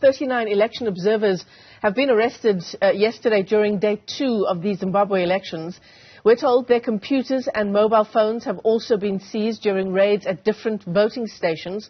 39 election observers have been arrested yesterday during day 2 of the Zimbabwe elections. We're told their computers and mobile phones have also been seized during raids at different voting stations.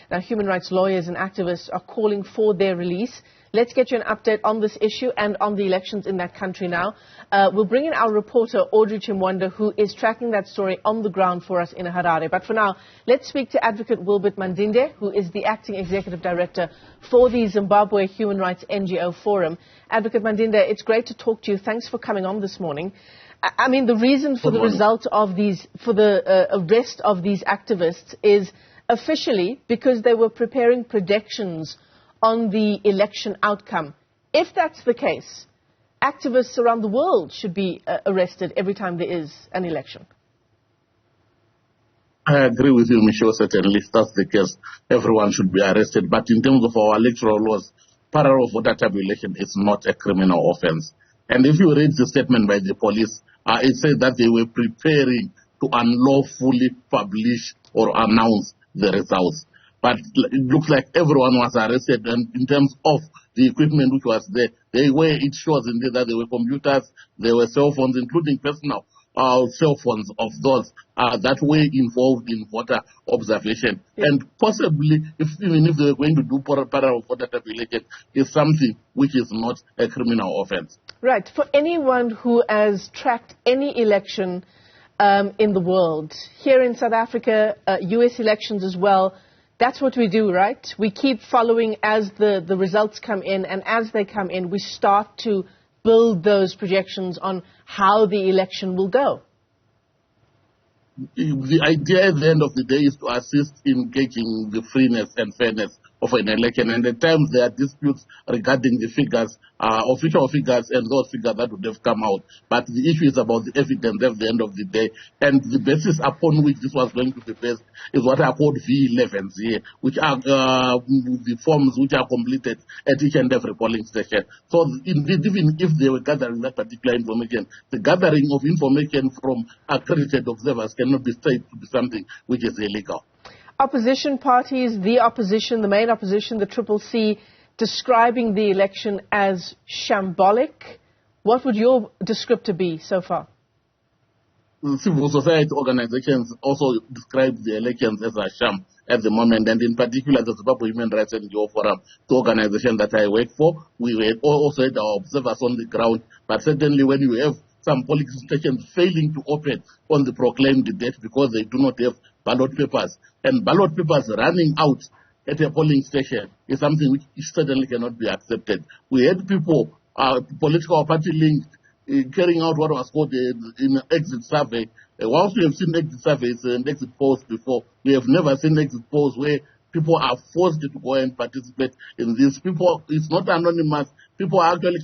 Now, human rights lawyers and activists are calling for their release. Let's get you an update on this issue and on the elections in that country now. We'll bring in our reporter, Audrey Chimwanda, who is tracking that story on the ground for us in Harare. But for now, let's speak to Advocate Wilbert Mandinde, who is the Acting Executive Director for the Zimbabwe Human Rights NGO Forum. Advocate Mandinde, it's great to talk to you. Thanks for coming on this morning. I mean, the reason for the result of these, for the arrest of these activists is officially because they were preparing predictions on the election outcome. If that's the case, activists around the world should be arrested every time there is an election. I agree with you, Michelle. Certainly, if that's the case, everyone should be arrested. But in terms of our electoral laws, parallel voter tabulation is not a criminal offense. And if you read the statement by the police, it says that they were preparing to unlawfully publish or announce the results. But it looks like everyone was arrested, and in terms of the equipment which was there, it shows indeed that there were computers, there were cell phones, including personal cell phones of those that were involved in voter observation. Yeah. And possibly, even if they were going to do parallel voter tabulation, is something which is not a criminal offense. Right. For anyone who has tracked any election in the world, here in South Africa, US elections as well, that's what we do, right? We keep following as the results come in, and as they come in, we start to build those projections on how the election will go. The idea at the end of the day is to assist in gauging the freeness and fairness of an election, and at times there are disputes regarding the figures, official figures, and those figures that would have come out. But the issue is about the evidence at the end of the day, and the basis upon which this was going to be based is what are called V11s here, which are the forms which are completed at each and every polling station. So indeed, even if they were gathering that particular information, the gathering of information from accredited observers cannot be said to be something which is illegal. Opposition parties, the opposition, the main opposition, the CCC, describing the election as shambolic. What would your descriptor be so far? Civil society organizations also describe the elections as a sham at the moment, and in particular the Zimbabwe Human Rights NGO Forum, the organization that I work for. We were also had our observers on the ground, but certainly when you have some polling stations failing to open on the proclaimed date because they do not have ballot papers, and ballot papers running out at a polling station is something which certainly cannot be accepted. We had people, political party linked, carrying out what was called an exit survey. Whilst we have seen exit surveys and exit polls before, we have never seen exit polls where people are forced to go and participate in this. People, it's not anonymous. People are actually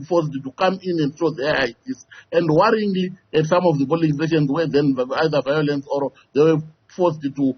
forced to come in and show their IDs. And worryingly, at some of the polling stations where then either violence or they were forced to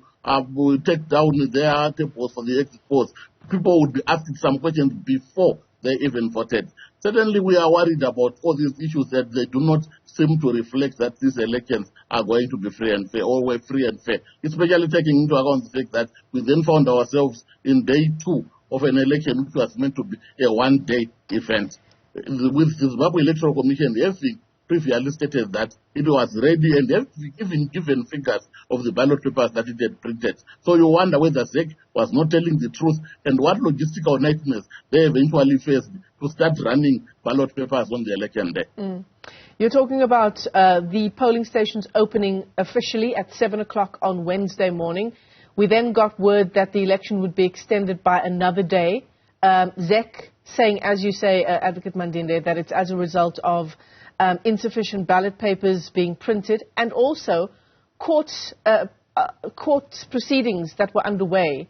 take down their tables for the exit polls, people would be asking some questions before they even voted. Certainly, we are worried about all these issues that they do not seem to reflect that these elections are going to be free and fair, or were free and fair, especially taking into account the fact that we then found ourselves in day 2 of an election which was meant to be a one-day event. With the Zimbabwe Electoral Commission, the FV previously stated that it was ready and even given figures of the ballot papers that it had printed. So you wonder whether ZEC was not telling the truth and what logistical nightmares they eventually faced to start running ballot papers on the election day. You're talking about the polling stations opening officially at 7 o'clock on Wednesday morning. We then got word that the election would be extended by another day. ZEC saying, as you say, Advocate Mandinde, that it's as a result of insufficient ballot papers being printed, and also court proceedings that were underway,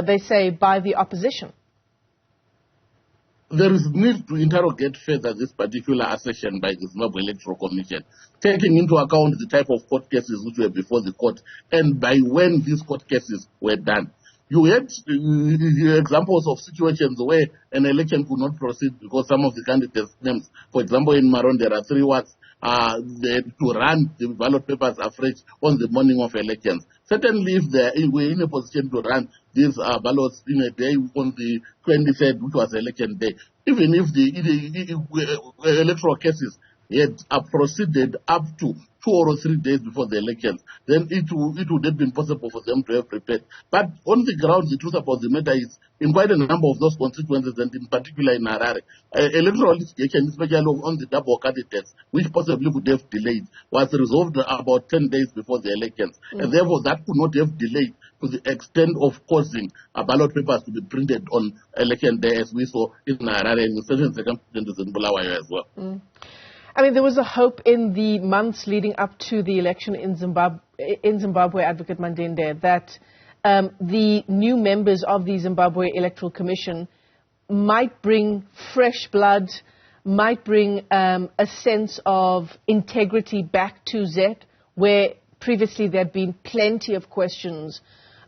they say, by the opposition. There is need to interrogate further this particular assertion by the Zimbabwe Electoral Commission, taking into account the type of court cases which were before the court and by when these court cases were done. You had examples of situations where an election could not proceed because some of the candidates' names, for example, in Maron, there are 3 wards to run the ballot papers afresh on the morning of elections. Certainly, if they were in a position to run these ballots in a day on the 23rd, which was election day. Even if the electoral cases had proceeded up to 2 or 3 days before the elections, then it would have been possible for them to have prepared. But on the ground, the truth about the matter is, in quite a number of those constituencies, and in particular in Harare, electoral litigation, especially on the double candidates, which possibly could have delayed, was resolved about 10 days before the elections. And therefore, that could not have delayed to the extent of causing ballot papers to be printed on election day, as we saw in Harare and in certain circumstances in Bulawayo as well. I mean, there was a hope in the months leading up to the election in Zimbabwe, Advocate Mandinde, that the new members of the Zimbabwe Electoral Commission might bring fresh blood, might bring a sense of integrity back to ZET, where previously there had been plenty of questions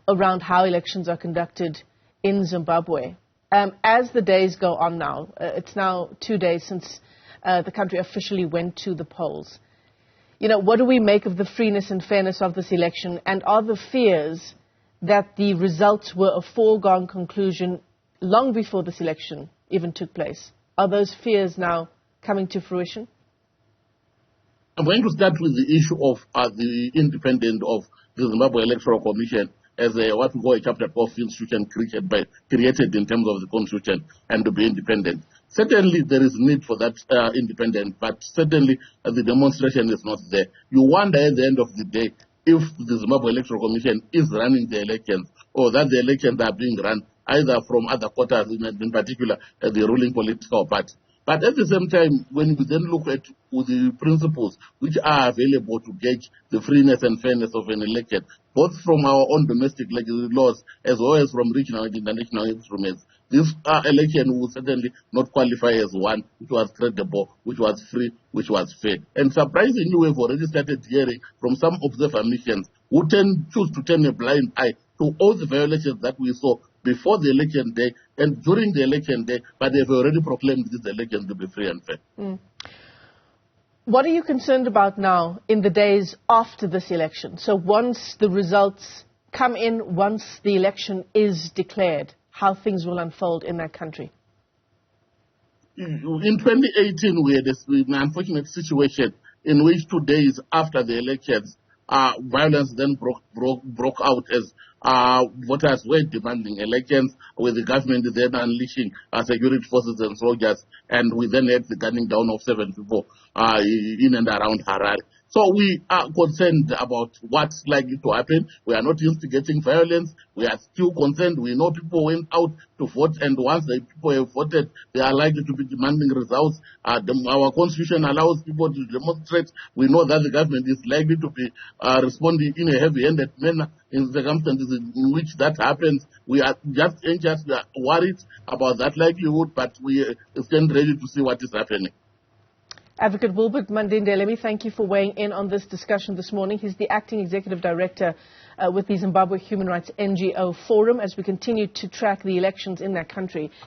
around how elections are conducted in Zimbabwe. As the days go on now, it's now 2 days since the country officially went to the polls. You know, what do we make of the freeness and fairness of this election? And are the fears that the results were a foregone conclusion long before this election even took place, are those fears now coming to fruition? I'm going to start with the issue of the independence of the Zimbabwe Electoral Commission as what we call a chapter 12 institution created in terms of the constitution and to be independent. Certainly there is need for that independence, but certainly the demonstration is not there. You wonder at the end of the day if the Zimbabwe Electoral Commission is running the elections, or that the elections are being run either from other quarters, in particular the ruling political party. But at the same time, when we then look at the principles which are available to gauge the freeness and fairness of an election, both from our own domestic laws as well as from regional and international instruments, this election would certainly not qualify as one which was credible, which was free, which was fair. And surprisingly, we've already started hearing from some observer missions who choose to turn a blind eye to all the violations that we saw before the election day and during the election day, but they've already proclaimed this election to be free and fair. What are you concerned about now in the days after this election? So once the results come in, once the election is declared, how things will unfold in that country? In 2018, we had an unfortunate situation in which 2 days after the elections, violence then broke out as voters were demanding elections, with the government then unleashing security forces and soldiers, and we then had the gunning down of 7 people in and around Harare. So we are concerned about what's likely to happen. We are not instigating violence. We are still concerned. We know people went out to vote, and once the people have voted, they are likely to be demanding results. Our constitution allows people to demonstrate. We know that the government is likely to be responding in a heavy-handed manner in circumstances in which that happens. We are just anxious, we are worried about that likelihood, but we stand ready to see what is happening. Advocate Wilbert Mandinde, let me thank you for weighing in on this discussion this morning. He's the Acting Executive Director with the Zimbabwe Human Rights NGO Forum as we continue to track the elections in that country.